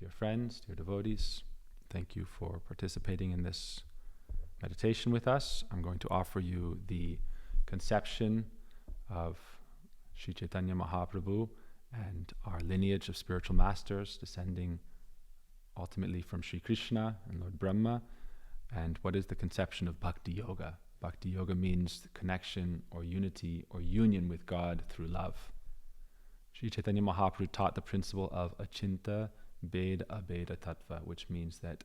Dear friends, dear devotees, thank you for participating in this meditation with us. I'm going to offer you the conception of Sri Chaitanya Mahaprabhu and our lineage of spiritual masters descending ultimately from Sri Krishna and Lord Brahma, and what is the conception of Bhakti Yoga. Bhakti Yoga means connection or unity or union with God through love. Sri Chaitanya Mahaprabhu taught the principle of Achinta Beda Abeda Tattva, which means that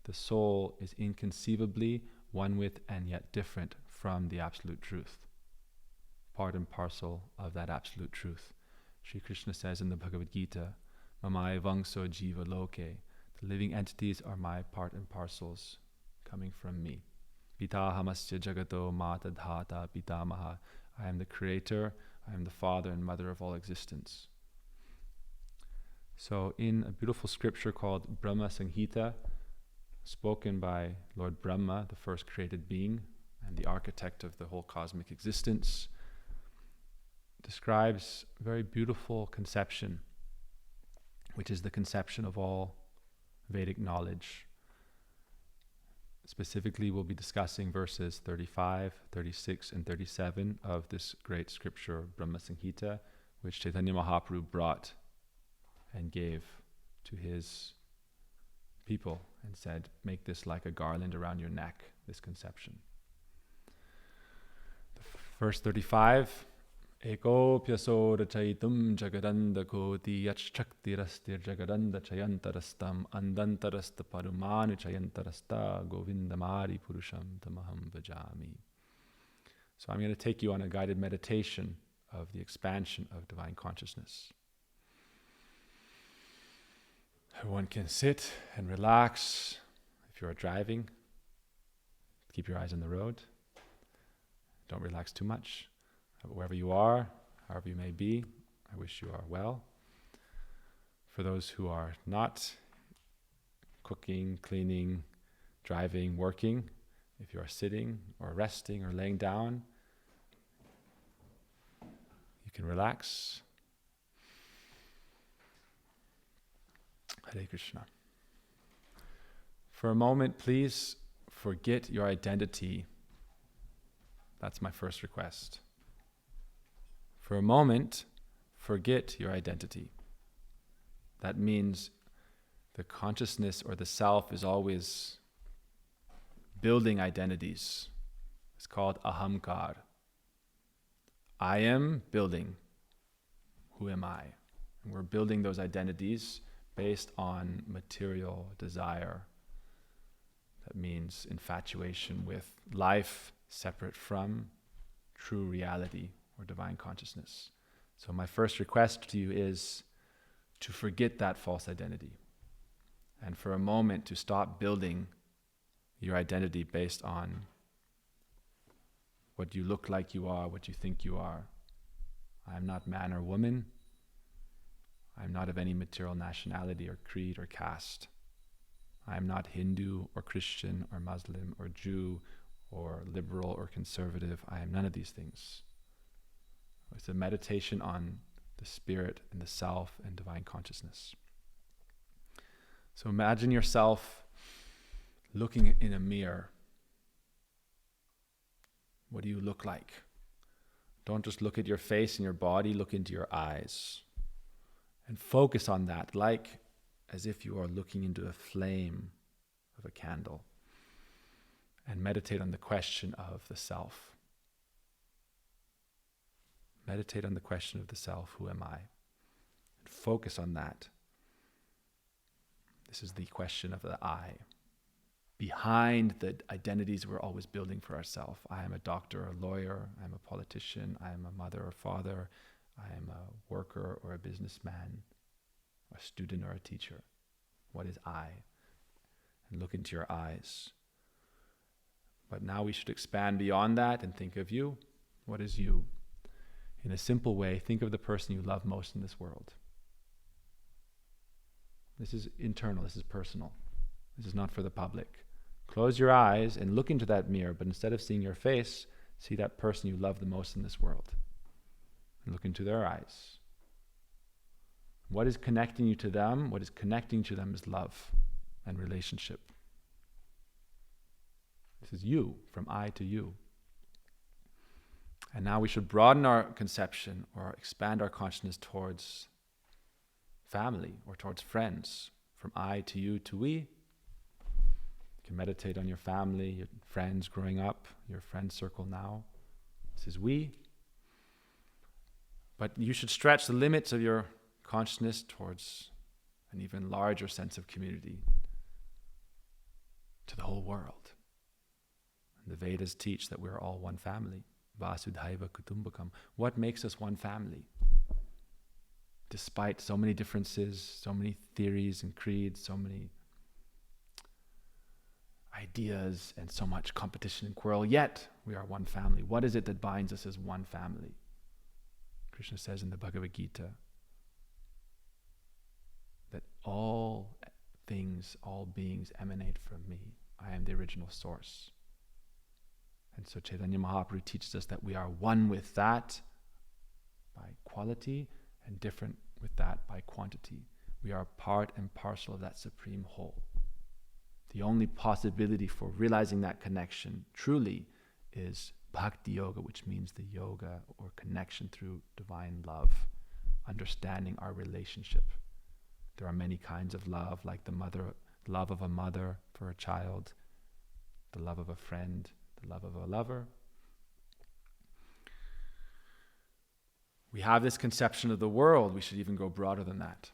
the soul is inconceivably one with and yet different from the absolute truth, part and parcel of that absolute truth. Sri Krishna says in the Bhagavad Gita, Mamai Vangso Jiva Loke, the living entities are my part and parcels coming from me. Pitahamasya Jagato Mata Dhata Pitamaha, I am the creator, I am the father and mother of all existence. So in a beautiful scripture called Brahma Sanghita, spoken by Lord Brahma, the first created being and the architect of the whole cosmic existence, describes a very beautiful conception, which is the conception of all Vedic knowledge. Specifically, we'll be discussing verses 35, 36, and 37 of this great scripture, Brahma Sanghita, which Chaitanya Mahaprabhu brought and gave to his people and said, make this like a garland around your neck, this conception. Verse 35, Eko pyaso rachaitum jagadanda koti yachaktirastir jagadanda chayantarastam andantarasta parumanu chayantarasta govindamari purusham tamaham vajami. So I'm going to take you on a guided meditation of the expansion of divine consciousness. Everyone can sit and relax. If you're driving, keep your eyes on the road. Don't relax too much. Wherever you are, however you may be, I wish you are well. For those who are not cooking, cleaning, driving, working, if you are sitting or resting or laying down, you can relax. Hare Krishna. For a moment, please forget your identity. That's my first request. For a moment, forget your identity. That means the consciousness or the self is always building identities. It's called ahamkar. I am building. Who am I? And we're building those identities based on material desire. That means infatuation with life separate from true reality or divine consciousness. So my first request to you is to forget that false identity and for a moment to stop building your identity based on what you look like you are, what you think you are. I am not man or woman. I am not of any material nationality or creed or caste. I am not Hindu or Christian or Muslim or Jew or liberal or conservative. I am none of these things. It's a meditation on the spirit and the self and divine consciousness. So imagine yourself looking in a mirror. What do you look like? Don't just look at your face and your body, look into your eyes. And focus on that, like as if you are looking into a flame of a candle. And meditate on the question of the self. Meditate on the question of the self, who am I? And focus on that. This is the question of the I. Behind the identities we're always building for ourselves. I am a doctor, a lawyer, I am a politician, I am a mother or father, I am a worker or a businessman, a student or a teacher. What is I? And look into your eyes. But now we should expand beyond that and think of you. What is you? In a simple way, think of the person you love most in this world. This is internal, this is personal. This is not for the public. Close your eyes and look into that mirror, but instead of seeing your face, see that person you love the most in this world. And look into their eyes. What is connecting you to them? What is connecting to them is love and relationship. This is you, from I to you. And now we should broaden our conception or expand our consciousness towards family or towards friends. From I to you to we. You can meditate on your family, your friends growing up, your friend circle now. This is we. But you should stretch the limits of your consciousness towards an even larger sense of community, to the whole world. And the Vedas teach that we're all one family. Vasudhaiva Kutumbakam. What makes us one family? Despite so many differences, so many theories and creeds, so many ideas and so much competition and quarrel, yet we are one family. What is it that binds us as one family? Krishna says in the Bhagavad Gita that all things, all beings emanate from me. I am the original source. And so Chaitanya Mahaprabhu teaches us that we are one with that by quality and different with that by quantity. We are part and parcel of that supreme whole. The only possibility for realizing that connection truly is Bhakti Yoga, which means the yoga or connection through divine love, understanding our relationship. There are many kinds of love, like the love of a mother for a child, the love of a friend, the love of a lover. We have this conception of the world. We should even go broader than that.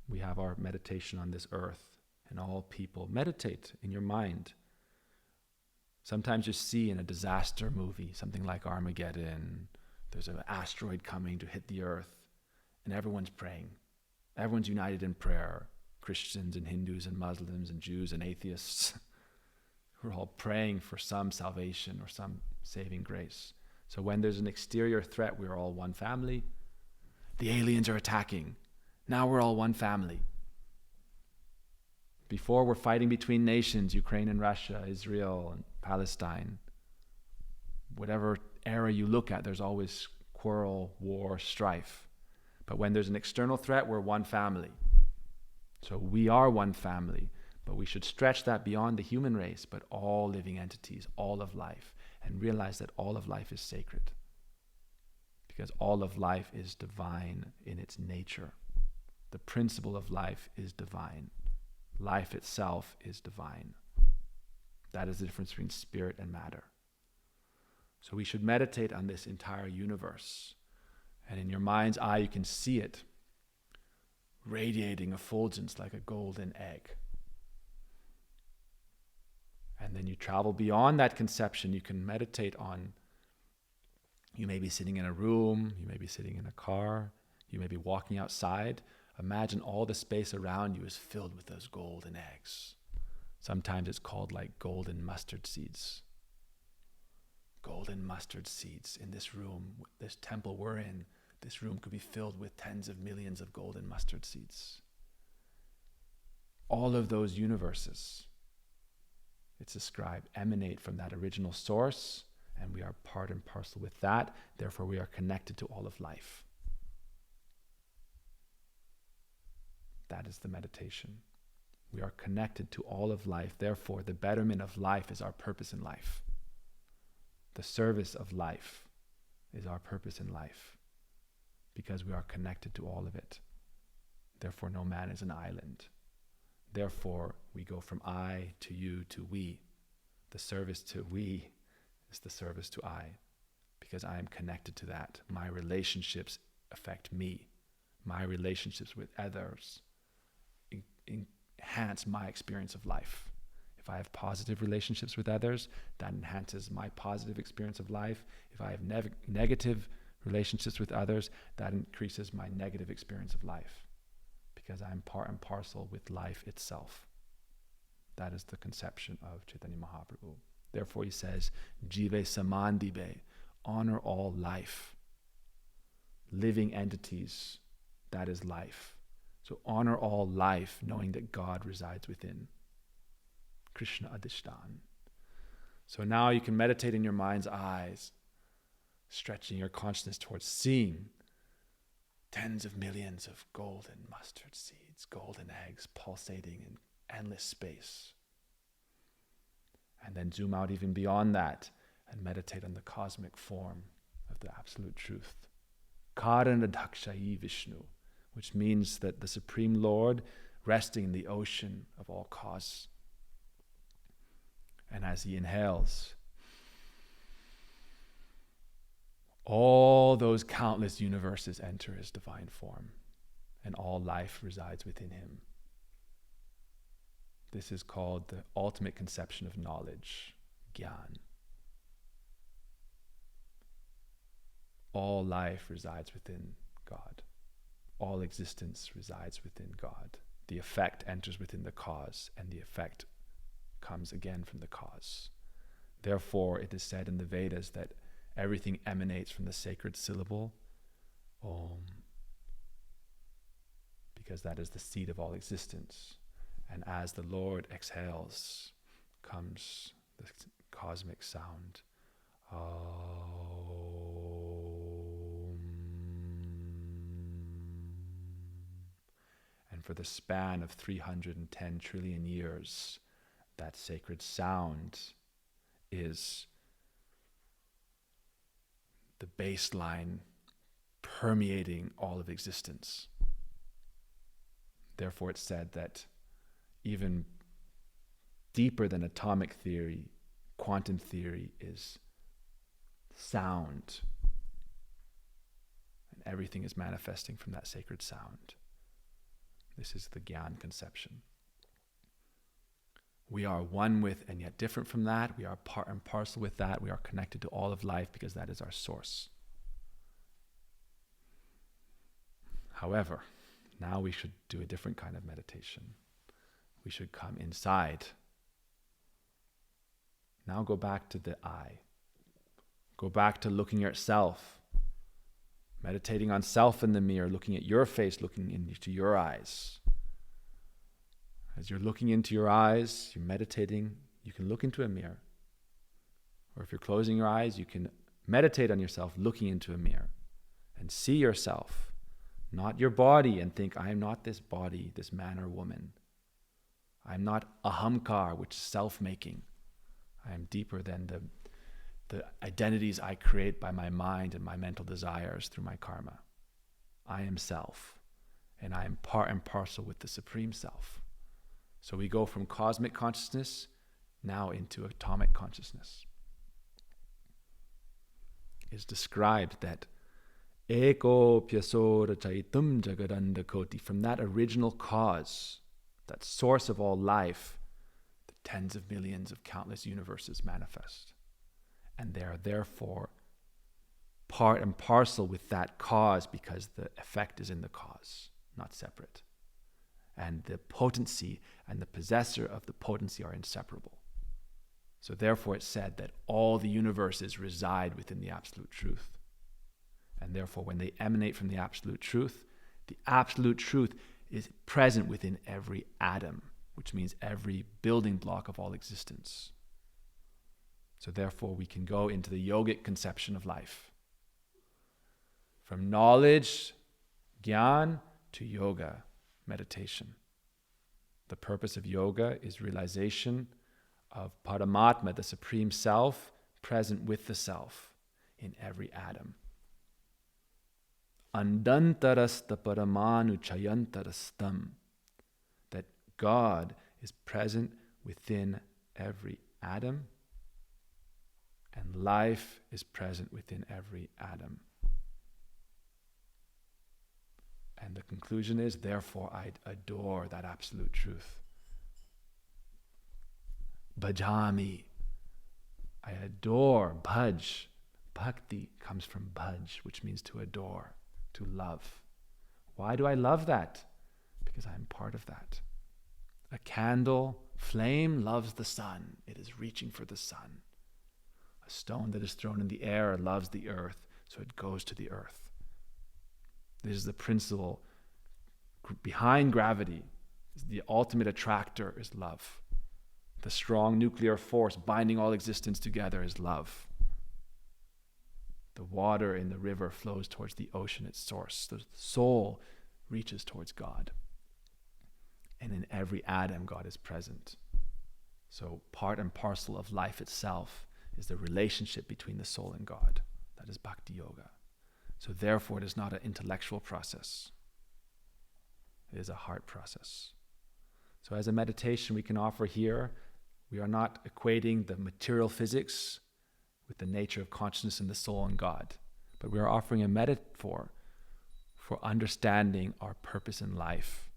We have our meditation on this earth, and all people meditate in your mind. Sometimes you see in a disaster movie, something like Armageddon, there's an asteroid coming to hit the earth, and everyone's praying. Everyone's united in prayer. Christians and Hindus and Muslims and Jews and atheists. We're all praying for some salvation or some saving grace. So when there's an exterior threat, we're all one family. The aliens are attacking. Now we're all one family. Before, we're fighting between nations, Ukraine and Russia, Israel and Palestine. Whatever era you look at, there's always quarrel, war, strife. But when there's an external threat, we're one family. So we are one family. But we should stretch that beyond the human race, but all living entities, all of life, and realize that all of life is sacred. Because all of life is divine in its nature. The principle of life is divine. Life itself is divine. That is the difference between spirit and matter. So we should meditate on this entire universe. And in your mind's eye, you can see it radiating effulgence like a golden egg. And then you travel beyond that conception. You can meditate on, you may be sitting in a room, you may be sitting in a car, you may be walking outside. Imagine all the space around you is filled with those golden eggs. Sometimes it's called like golden mustard seeds. Golden mustard seeds in this room, this temple we're in, this room could be filled with tens of millions of golden mustard seeds. All of those universes, it's described, emanate from that original source, and we are part and parcel with that. Therefore, we are connected to all of life. That is the meditation. We are connected to all of life. Therefore, the betterment of life is our purpose in life. The service of life is our purpose in life, because we are connected to all of it. Therefore, no man is an island. Therefore, we go from I to you to we. The service to we is the service to I, because I am connected to that. My relationships affect me. My relationships with others enhance my experience of life. If I have positive relationships with others, that enhances my positive experience of life. If I have negative relationships with others, that increases my negative experience of life, because I am part and parcel with life itself. That is the conception of Chaitanya Mahaprabhu. Therefore he says, Jive Samandibe, honor all life. Living entities, that is life. So honor all life, knowing that God resides within. Krishna Adhishtan. So now you can meditate in your mind's eyes, stretching your consciousness towards seeing tens of millions of golden mustard seeds, golden eggs pulsating in endless space. And then zoom out even beyond that and meditate on the cosmic form of the absolute truth. Karanadakshayi Vishnu, which means that the Supreme Lord resting in the ocean of all cause. And as he inhales, all those countless universes enter his divine form, and all life resides within him. This is called the ultimate conception of knowledge, Gyan. All life resides within God. All existence resides within God. The effect enters within the cause, and the effect comes again from the cause. Therefore, it is said in the Vedas that everything emanates from the sacred syllable, Om, because that is the seed of all existence. And as the Lord exhales, comes the cosmic sound, Om. And for the span of 310 trillion years, that sacred sound is the baseline permeating all of existence. Therefore, it's said that even deeper than atomic theory, quantum theory is sound. And everything is manifesting from that sacred sound. This is the Gyan conception. We are one with and yet different from that. We are part and parcel with that. We are connected to all of life because that is our source. However, now we should do a different kind of meditation. We should come inside. Now go back to the I. Go back to looking at self. Meditating on self in the mirror, looking at your face, looking into your eyes. As you're looking into your eyes, you're meditating, you can look into a mirror. Or if you're closing your eyes, you can meditate on yourself looking into a mirror and see yourself, not your body, and think, I am not this body, this man or woman. I am not ahamkar, which is self-making. I am deeper than the identities I create by my mind and my mental desires through my karma. I am self, and I am part and parcel with the Supreme Self. So we go from cosmic consciousness now into atomic consciousness. It's described that Eko Pyasora Chaitam Jagadanda Koti, from that original cause, that source of all life, the tens of millions of countless universes manifest. And they are therefore part and parcel with that cause because the effect is in the cause, not separate. And the potency and the possessor of the potency are inseparable. So therefore it's said that all the universes reside within the absolute truth. And therefore when they emanate from the absolute truth is present within every atom, which means every building block of all existence. So therefore we can go into the yogic conception of life. From knowledge, Gyan, to yoga, meditation. The purpose of yoga is realization of Paramatma, the Supreme Self, present with the Self in every atom. Andantarasta paramanu chayantarastam. That God is present within every atom, and life is present within every atom. And the conclusion is, therefore, I adore that absolute truth. Bhajami. I adore. Bhaj. Bhakti comes from bhaj, which means to adore, to love. Why do I love that? Because I'm part of that. A candle, flame loves the sun. It is reaching for the sun. A stone that is thrown in the air loves the earth, so it goes to the earth. This is the principle behind gravity. The ultimate attractor is love. The strong nuclear force binding all existence together is love. The water in the river flows towards the ocean, its source. The soul reaches towards God. And in every atom, God is present. So part and parcel of life itself is the relationship between the soul and God. That is Bhakti Yoga. So therefore, it is not an intellectual process. It is a heart process. So as a meditation we can offer here, we are not equating the material physics with the nature of consciousness and the soul and God, but we are offering a metaphor for understanding our purpose in life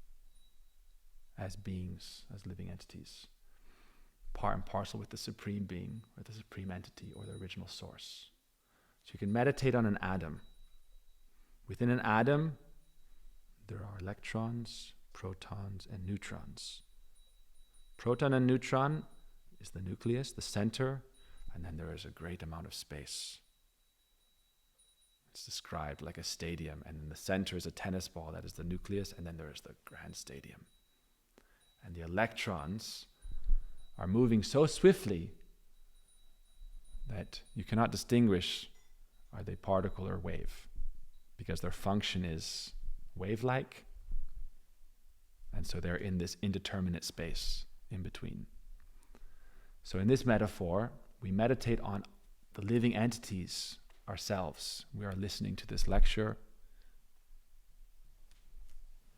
as beings, as living entities, part and parcel with the supreme being or the supreme entity or the original source. So you can meditate on an atom. Within an atom, there are electrons, protons, and neutrons. Proton and neutron is the nucleus, the center, and then there is a great amount of space. It's described like a stadium, and in the center is a tennis ball, that is the nucleus, and then there is the grand stadium. And the electrons are moving so swiftly that you cannot distinguish, are they particle or wave, because their function is wave-like, and so they're in this indeterminate space in between. So in this metaphor, we meditate on the living entities ourselves. We are listening to this lecture.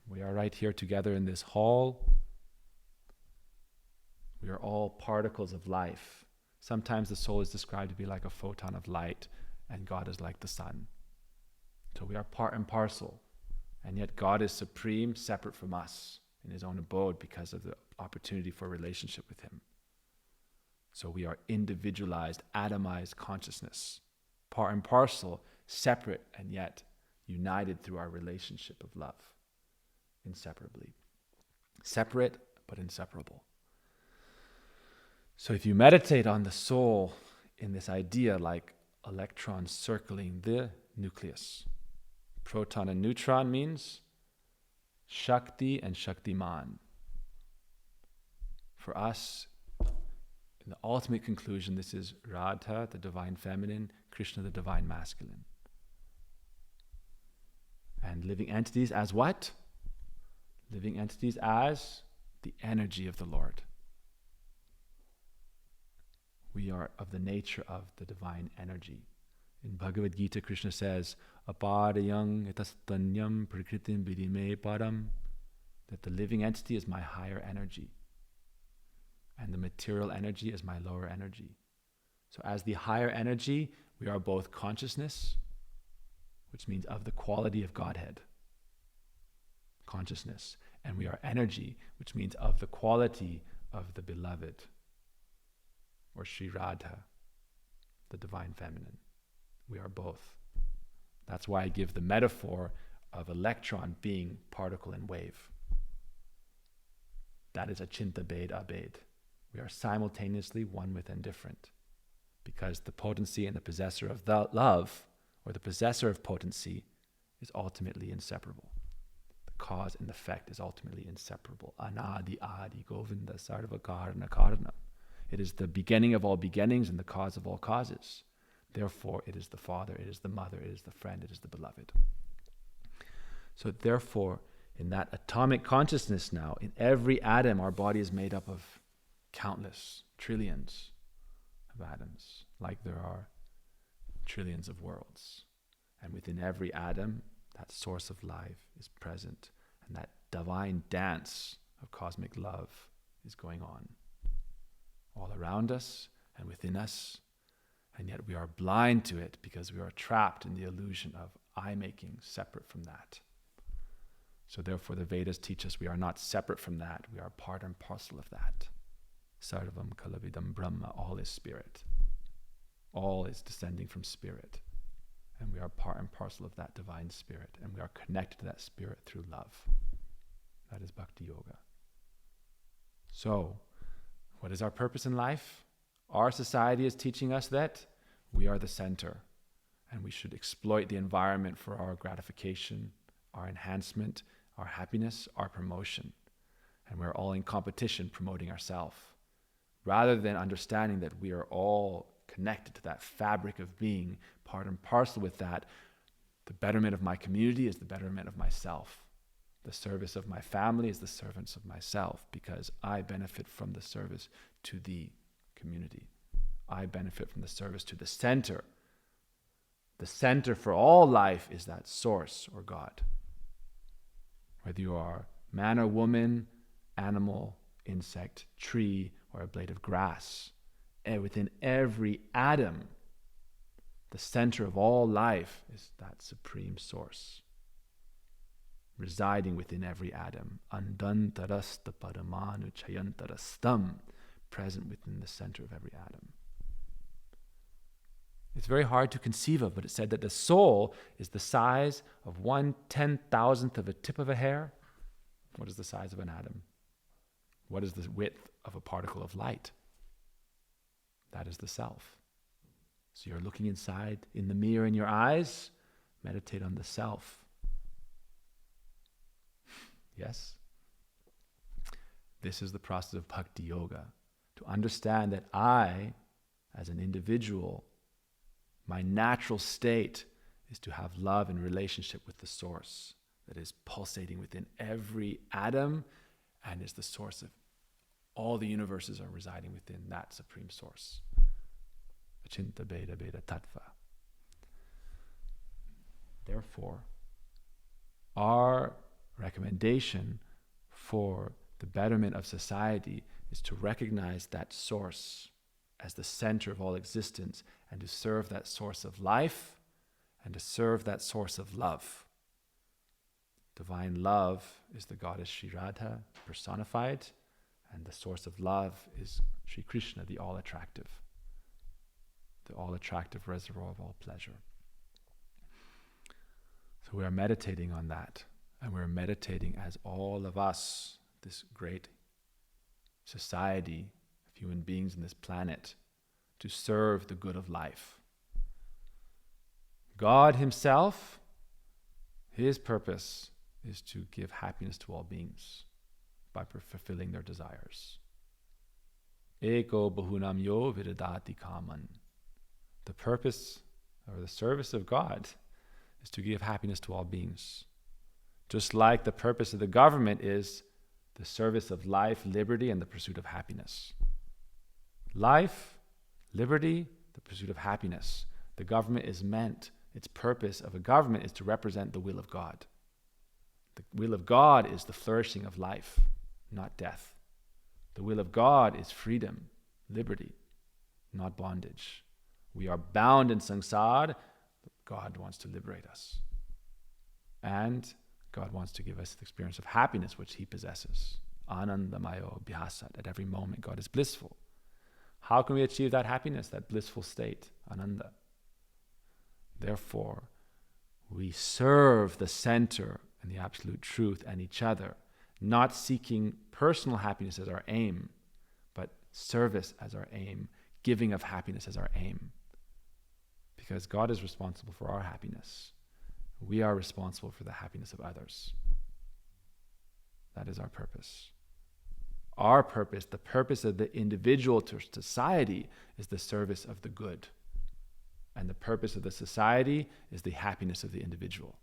We are right here together in this hall. We are all particles of life. Sometimes the soul is described to be like a photon of light, and God is like the sun. So we are part and parcel, and yet God is supreme, separate from us in his own abode because of the opportunity for a relationship with him. So we are individualized, atomized consciousness, part and parcel, separate and yet united through our relationship of love, inseparably. Separate but inseparable. So if you meditate on the soul in this idea like electrons circling the nucleus, proton and neutron means Shakti and Shaktiman. For us, in the ultimate conclusion, this is Radha, the divine feminine, Krishna, the divine masculine. And living entities as what? Living entities as the energy of the Lord. We are of the nature of the divine energy. In Bhagavad Gita, Krishna says, Aparayang etastanyam prakritim vidime param, that the living entity is my higher energy, and the material energy is my lower energy. So as the higher energy, we are both consciousness, which means of the quality of Godhead, consciousness, and we are energy, which means of the quality of the beloved, or Sri Radha, the divine feminine. We are both. That's why I give the metaphor of electron being particle and wave. That is achinta bhed abhed. We are simultaneously one with and different, because the potency and the possessor of the love, or the possessor of potency, is ultimately inseparable. The cause and effect is ultimately inseparable. Anadi adi govinda sarva karana karana. It is the beginning of all beginnings and the cause of all causes. Therefore, it is the father, it is the mother, it is the friend, it is the beloved. So therefore, in that atomic consciousness now, in every atom, our body is made up of countless, trillions of atoms, like there are trillions of worlds. And within every atom, that source of life is present, and that divine dance of cosmic love is going on all around us and within us, and yet we are blind to it because we are trapped in the illusion of I-making separate from that. So therefore the Vedas teach us we are not separate from that, we are part and parcel of that. Sarvam kalavidam brahma, all is spirit. All is descending from spirit. And we are part and parcel of that divine spirit, and we are connected to that spirit through love. That is Bhakti Yoga. So, what is our purpose in life? Our society is teaching us that we are the center, and we should exploit the environment for our gratification, our enhancement, our happiness, our promotion. And we're all in competition promoting ourselves, rather than understanding that we are all connected to that fabric of being, part and parcel with that. The betterment of my community is the betterment of myself. The service of my family is the service of myself, because I benefit from the service to the community. I benefit from the service to the center. The center for all life is that source, or God. Whether you are man or woman, animal, insect, tree, or a blade of grass, and within every atom, the center of all life is that supreme source, residing within every atom. Andantarasta paramanu chayantarastam, present within the center of every atom. It's very hard to conceive of, but it's said that the soul is the size of 1/10,000th of a tip of a hair. What is the size of an atom? What is the width of a particle of light? That is the self. So you're looking inside in the mirror in your eyes, meditate on the self. Yes? This is the process of bhakti yoga. To understand that I, as an individual, my natural state is to have love in relationship with the source that is pulsating within every atom and is the source of all the universes are residing within that supreme source. Achinta Beda Beda Tattva. Therefore, our recommendation for the betterment of society is to recognize that source as the center of all existence and to serve that source of life and to serve that source of love. Divine love is the goddess Sri Radha personified, and the source of love is Sri Krishna, the all-attractive reservoir of all pleasure. So we are meditating on that, and we're meditating as all of us, this great society of human beings on this planet, to serve the good of life. God himself, his purpose is to give happiness to all beings by fulfilling their desires. Eko bahunam yo viradati kaman. The purpose or the service of God is to give happiness to all beings. Just like the purpose of the government is the service of life, liberty, and the pursuit of happiness. Life, liberty, the pursuit of happiness. The government is meant, its purpose of a government is to represent the will of God. The will of God is the flourishing of life, not death. The will of God is freedom, liberty, not bondage. We are bound in samsara, but God wants to liberate us. And God wants to give us the experience of happiness which he possesses. Anandamayo bhyasat. At every moment, God is blissful. How can we achieve that happiness, that blissful state, ananda? Therefore, we serve the center and the absolute truth and each other, not seeking personal happiness as our aim, but service as our aim, giving of happiness as our aim. Because God is responsible for our happiness. We are responsible for the happiness of others. That is our purpose. Our purpose, the purpose of the individual to society, is the service of the good. And the purpose of the society is the happiness of the individual.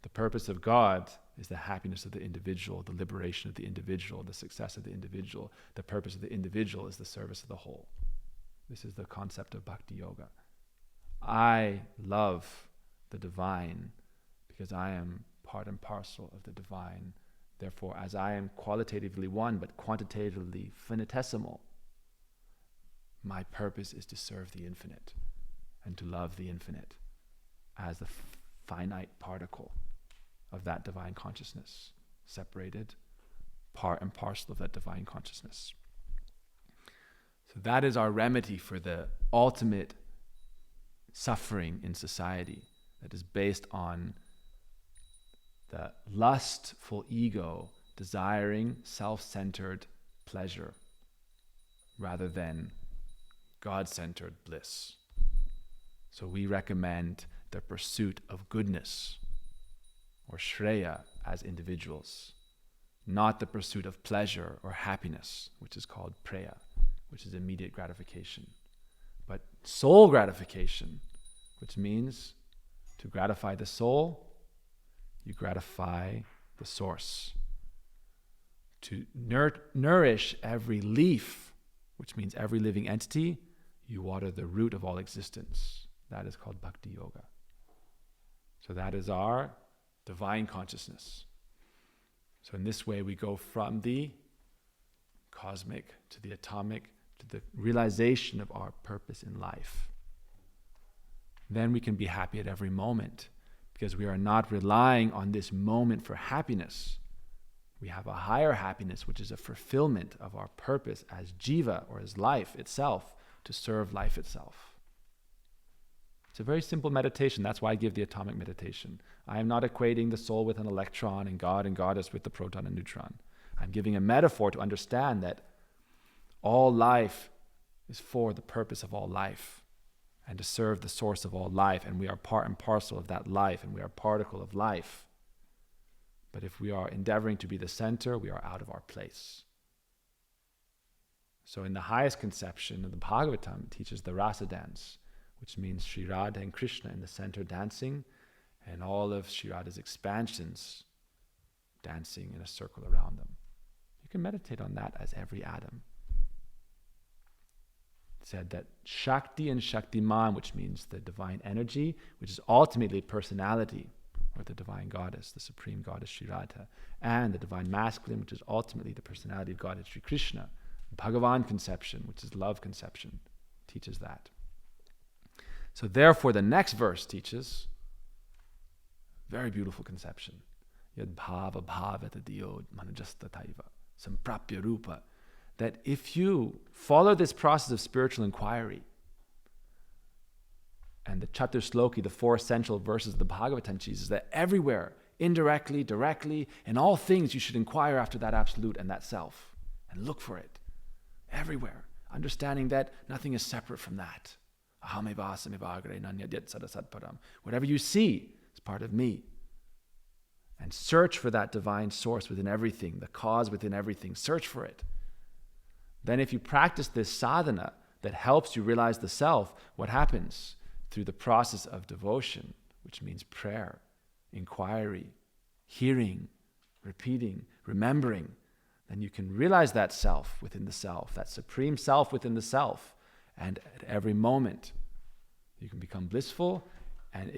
The purpose of God is the happiness of the individual, the liberation of the individual, the success of the individual. The purpose of the individual is the service of the whole. This is the concept of bhakti yoga. I love the divine because I am part and parcel of the divine. Therefore, as I am qualitatively one but quantitatively finitesimal, my purpose is to serve the infinite and to love the infinite as the finite particle of that divine consciousness, separated, part and parcel of that divine consciousness. So that is our remedy for the ultimate suffering in society that is based on the lustful ego desiring self-centered pleasure rather than God-centered bliss. So we recommend the pursuit of goodness or shreya as individuals, not the pursuit of pleasure or happiness, which is called preya, which is immediate gratification. But soul gratification, which means to gratify the soul, you gratify the source. To nourish every leaf, which means every living entity, you water the root of all existence. That is called Bhakti Yoga. So that is our divine consciousness. So in this way we go from the cosmic to the atomic to the realization of our purpose in life. Then we can be happy at every moment because we are not relying on this moment for happiness. We have a higher happiness, which is a fulfillment of our purpose as jiva, or as life itself, to serve life itself. It's a very simple meditation. That's why I give the atomic meditation. I am not equating the soul with an electron and God and goddess with the proton and neutron. I'm giving a metaphor to understand that all life is for the purpose of all life and to serve the source of all life. And we are part and parcel of that life, and we are a particle of life. But if we are endeavoring to be the center, we are out of our place. So in the highest conception of the Bhagavatam, it teaches the rasa dance, which means Sri Radha and Krishna in the center dancing, and all of Sri Radha's expansions dancing in a circle around them. You can meditate on that as every atom. It said that Shakti and Shaktiman, which means the divine energy, which is ultimately personality, or the divine goddess, the supreme goddess Sri Radha, and the divine masculine, which is ultimately the personality of God, Sri Krishna. Bhagavan conception, which is love conception, teaches that. So therefore, the next verse teaches very beautiful conception. Yad bhava bhavata diyo manajasta taiva samprapya rupa. That if you follow this process of spiritual inquiry, and the Chatusloki, the 4 essential verses of the Bhagavatam teaches that everywhere, indirectly, directly, in all things you should inquire after that absolute and that self, and look for it. Everywhere. Understanding that nothing is separate from that. Whatever you see is part of me. And search for that divine source within everything, the cause within everything. Search for it. Then if you practice this sadhana that helps you realize the self, what happens? Through the process of devotion, which means prayer, inquiry, hearing, repeating, remembering, then you can realize that self within the self, that supreme self within the self. And at every moment, you can become blissful, and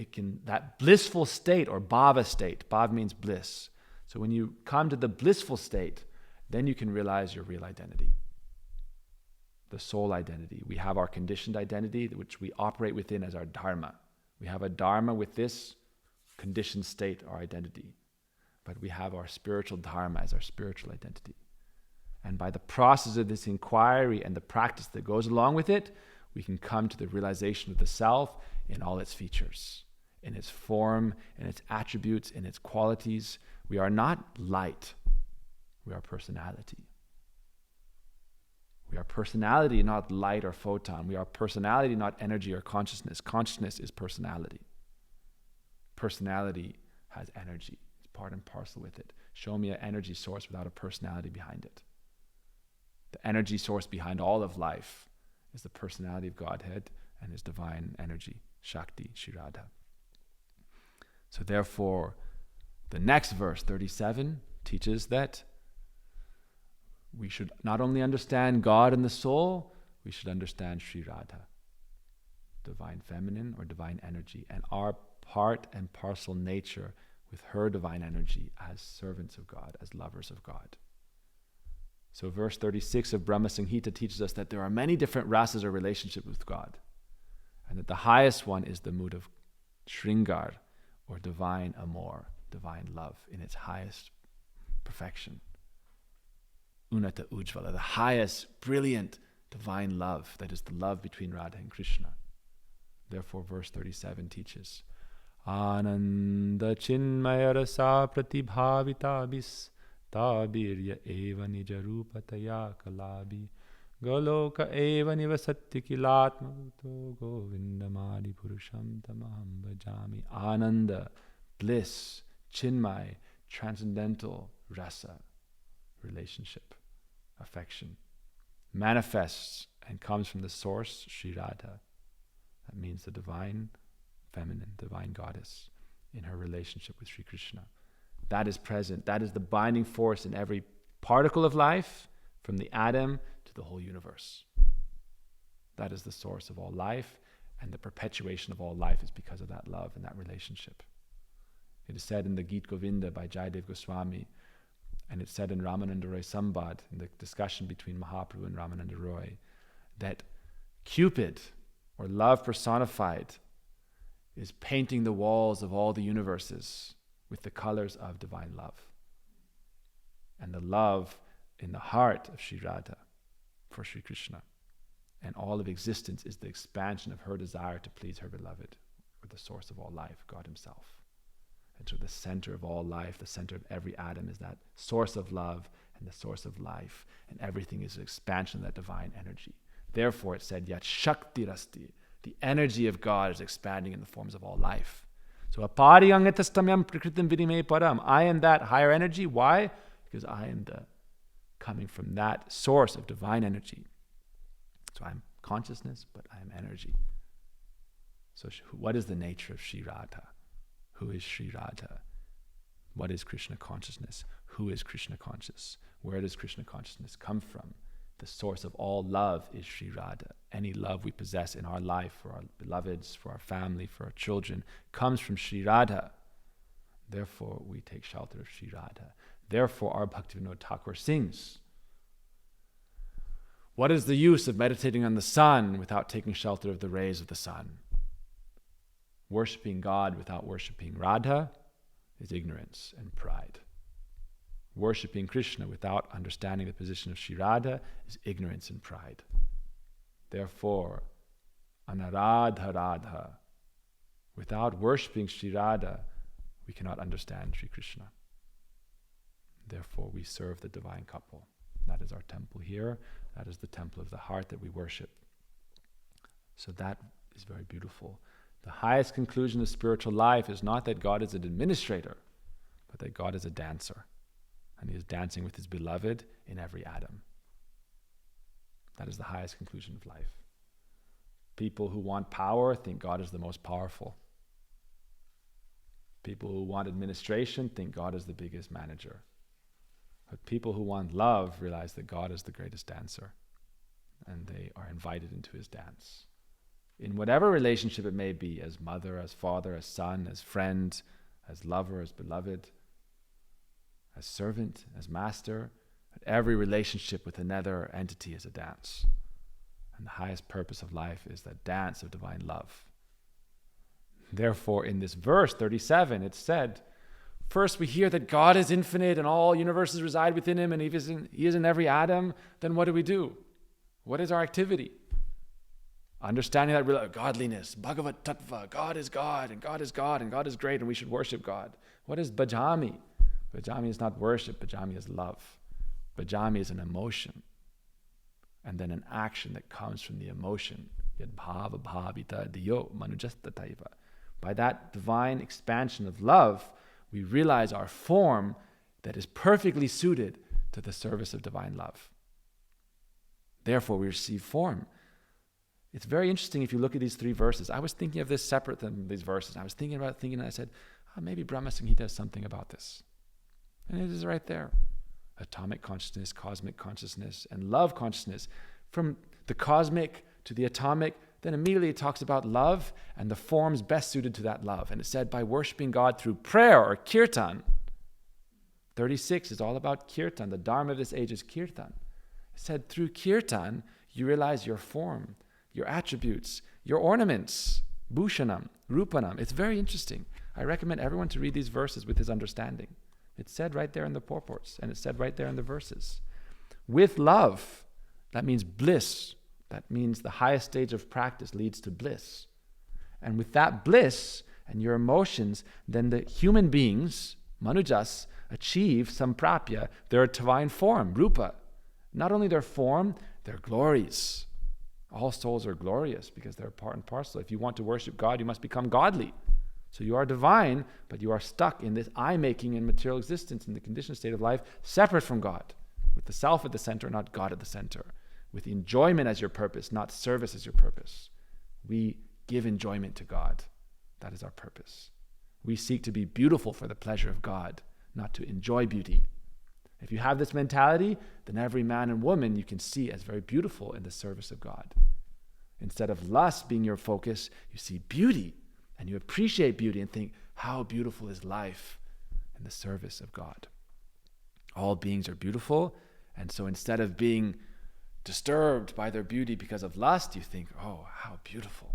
that blissful state, or bhava state, bhav means bliss. So when you come to the blissful state, then you can realize your real identity. The soul identity. We have our conditioned identity, which we operate within as our dharma. We have a dharma with this conditioned state, our identity. But we have our spiritual dharma as our spiritual identity. And by the process of this inquiry and the practice that goes along with it, we can come to the realization of the self in all its features, in its form, in its attributes, in its qualities. We are not light. We are personality. We are personality, not light or photon. We are personality, not energy or consciousness. Consciousness is personality. Personality has energy. It's part and parcel with it. Show me an energy source without a personality behind it. The energy source behind all of life is the personality of Godhead and His divine energy, Shakti, Sri Radha. So therefore, the next verse, 37, teaches that we should not only understand God and the soul, we should understand Sri Radha, divine feminine or divine energy, and our part and parcel nature with her divine energy as servants of God, as lovers of God. So verse 36 of Brahma Samhita teaches us that there are many different rasas or relationships with God, and that the highest one is the mood of Shringar, or divine amour, divine love in its highest perfection. Unata Ujvala, the highest, brilliant, divine love, that is the love between Radha and Krishna. Therefore, verse 37 teaches, Ananda Chinmaya Rasa Pratibhavitabis Tabirya Eva Nijarupataya Kalabi Goloka Eva Nivasatti Kilatmato Govindamadi Purusham Tamaham Bhajami. Ananda, bliss, Chinmay, transcendental rasa, relationship, affection, manifests and comes from the source, Sri Radha. That means the divine feminine, divine goddess in her relationship with Sri Krishna. That is present. That is the binding force in every particle of life, from the atom to the whole universe. That is the source of all life, and the perpetuation of all life is because of that love and that relationship. It is said in the Gita Govinda by Jayadev Goswami, and it's said in Ramananda Roy Sambad, in the discussion between Mahaprabhu and Ramananda Roy, that Cupid, or love personified, is painting the walls of all the universes with the colors of divine love. And the love in the heart of Sri Radha for Sri Krishna. And all of existence is the expansion of her desire to please her beloved, or the source of all life, God himself. And so the center of all life, the center of every atom, is that source of love and the source of life. And everything is an expansion of that divine energy. Therefore it said, Yat Shakti Rasti, the energy of God is expanding in the forms of all life. So apari angatastamyam prakritim vidime param. I am that higher energy. Why? Because I am coming from that source of divine energy. So I'm consciousness, but I am energy. So what is the nature of Sri Radha? Who is Sri Radha? What is Krishna consciousness? Who is Krishna conscious? Where does Krishna consciousness come from? The source of all love is Sri Radha. Any love we possess in our life, for our beloveds, for our family, for our children, comes from Sri Radha. Therefore, we take shelter of Sri Radha. Therefore, our Bhaktivinoda Thakur sings, what is the use of meditating on the sun without taking shelter of the rays of the sun? Worshipping God without worshipping Radha is ignorance and pride. Worshipping Krishna without understanding the position of Sri Radha is ignorance and pride. Therefore, anaradha radha, without worshipping Sri Radha, we cannot understand Sri Krishna. Therefore, we serve the divine couple. That is our temple here. That is the temple of the heart that we worship. So that is very beautiful. The highest conclusion of spiritual life is not that God is an administrator, but that God is a dancer. And he is dancing with his beloved in every atom. That is the highest conclusion of life. People who want power think God is the most powerful. People who want administration think God is the biggest manager. But people who want love realize that God is the greatest dancer. And they are invited into his dance. In whatever relationship it may be, as mother, as father, as son, as friend, as lover, as beloved, as servant, as master, every relationship with another entity is a dance. And the highest purpose of life is the dance of divine love. Therefore, in this verse 37, it's said, first we hear that God is infinite and all universes reside within him and he is in every atom. Then what do? What is our activity? Understanding that godliness, Bhagavat Tattva, God is God and God is God and God is great and we should worship God. What is bhajami? Bhajami is not worship, bhajami is love. Bhajami is an emotion. And then an action that comes from the emotion. Yad bhava bhavita diyo manujastataiva. By that divine expansion of love, we realize our form that is perfectly suited to the service of divine love. Therefore, we receive form. It's very interesting if you look at these three verses. I was thinking of this separate than these verses. I was thinking, and I said, maybe Brahma Samhita has something about this. And it is right there. Atomic consciousness, cosmic consciousness, and love consciousness. From the cosmic to the atomic, then immediately it talks about love and the forms best suited to that love. And it said by worshiping God through prayer or kirtan. 36 is all about kirtan. The dharma of this age is kirtan. It said through kirtan, you realize your form, your attributes, your ornaments, bhushanam, rupanam. It's very interesting. I recommend everyone to read these verses with his understanding. It's said right there in the purports, and it's said right there in the verses. With love, that means bliss. That means the highest stage of practice leads to bliss. And with that bliss and your emotions, then the human beings, manujas, achieve samprapya, their divine form, rupa. Not only their form, their glories. All souls are glorious because they're part and parcel. If you want to worship God, you must become godly. So you are divine, but you are stuck in this I-making and material existence in the conditioned state of life, separate from God, with the self at the center, not God at the center. with enjoyment as your purpose, not service as your purpose. We give enjoyment to God. That is our purpose. We seek to be beautiful for the pleasure of God, not to enjoy beauty. If you have this mentality, then every man and woman you can see as very beautiful in the service of God. Instead of lust being your focus, you see beauty, and you appreciate beauty and think, how beautiful is life in the service of God. All beings are beautiful, and so instead of being disturbed by their beauty because of lust, you think, oh, how beautiful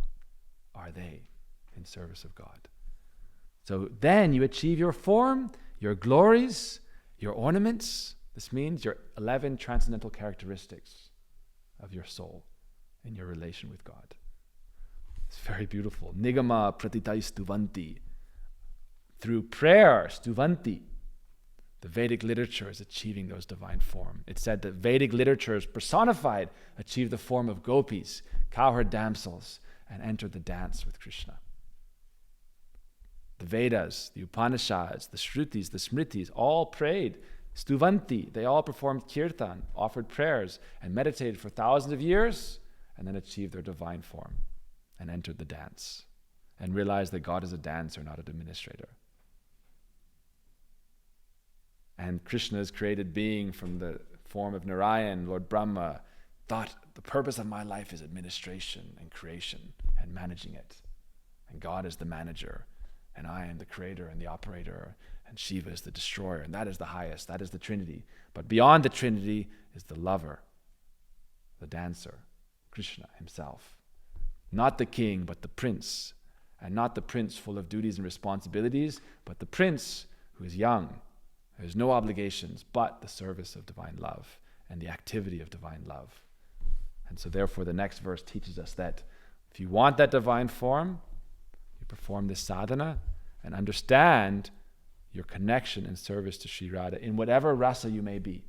are they in service of God. So then you achieve your form, your glories, your ornaments. This means your 11 transcendental characteristics of your soul in your relation with God. It's very beautiful. Nigama pratitai stuvanti. Through prayer, stuvanti, the Vedic literature is achieving those divine form. It's said that Vedic literatures personified achieve the form of gopis, cowherd damsels, and enter the dance with Krishna. The Vedas, the Upanishads, the Shrutis, the Smritis, all prayed stuvanti. They all performed kirtan, offered prayers, and meditated for thousands of years, and then achieved their divine form and entered the dance and realized that God is a dancer, not an administrator. And Krishna's created being from the form of Narayan, Lord Brahma, thought the purpose of my life is administration and creation and managing it. And God is the manager, and I am the creator and the operator, and Shiva is the destroyer, and that is the highest, that is the Trinity. But beyond the Trinity is the lover, the dancer, Krishna himself. Not the king, but the prince. And not the prince full of duties and responsibilities, but the prince who is young. There's no obligations but the service of divine love and the activity of divine love. And so therefore the next verse teaches us that if you want that divine form, you perform this sadhana and understand your connection and service to Sri Radha in whatever rasa you may be.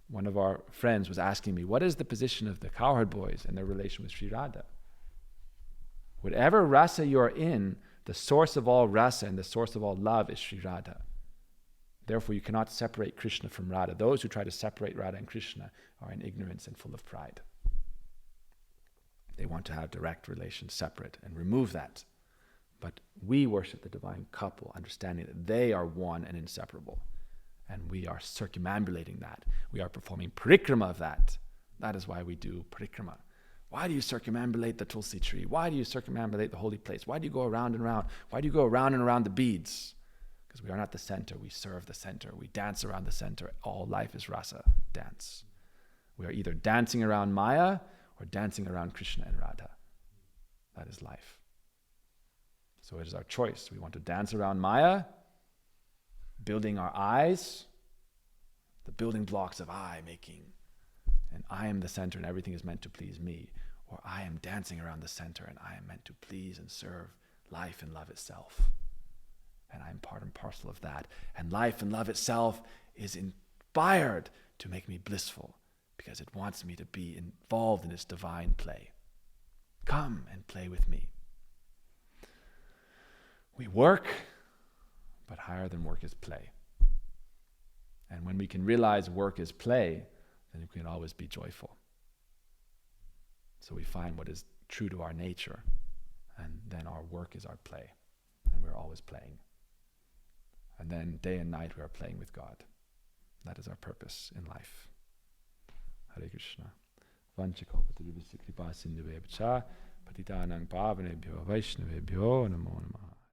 One of our friends was asking me, what is the position of the cowherd boys and their relation with Sri Radha? Whatever rasa you are in, the source of all rasa and the source of all love is Sri Radha. Therefore, you cannot separate Krishna from Radha. Those who try to separate Radha and Krishna are in ignorance and full of pride. They want to have direct relations separate and remove that. But we worship the divine couple, understanding that they are one and inseparable. And we are circumambulating that. We are performing parikrama of that. That is why we do parikrama. Why do you circumambulate the tulsi tree? Why do you circumambulate the holy place? Why do you go around and around? Why do you go around and around the beads? Because we are not the center. We serve the center. We dance around the center. All life is rasa, dance. We are either dancing around Maya or dancing around Krishna and Radha. That is life. So it is our choice. We want to dance around Maya, building our eyes, the building blocks of I making, and I am the center and everything is meant to please me. Or I am dancing around the center and I am meant to please and serve life and love itself. And I am part and parcel of that. And life and love itself is inspired to make me blissful because it wants me to be involved in its divine play. Come and play with me. We work, but higher than work is play. And when we can realize work is play, then we can always be joyful. So we find what is true to our nature, and then our work is our play, and we're always playing. And then day and night we are playing with God. That is our purpose in life. Hare Krishna. Vanchakopatadivasya kripa sindhuvebhya patitanang pavanebhyo vaishnavebhyo namo namah.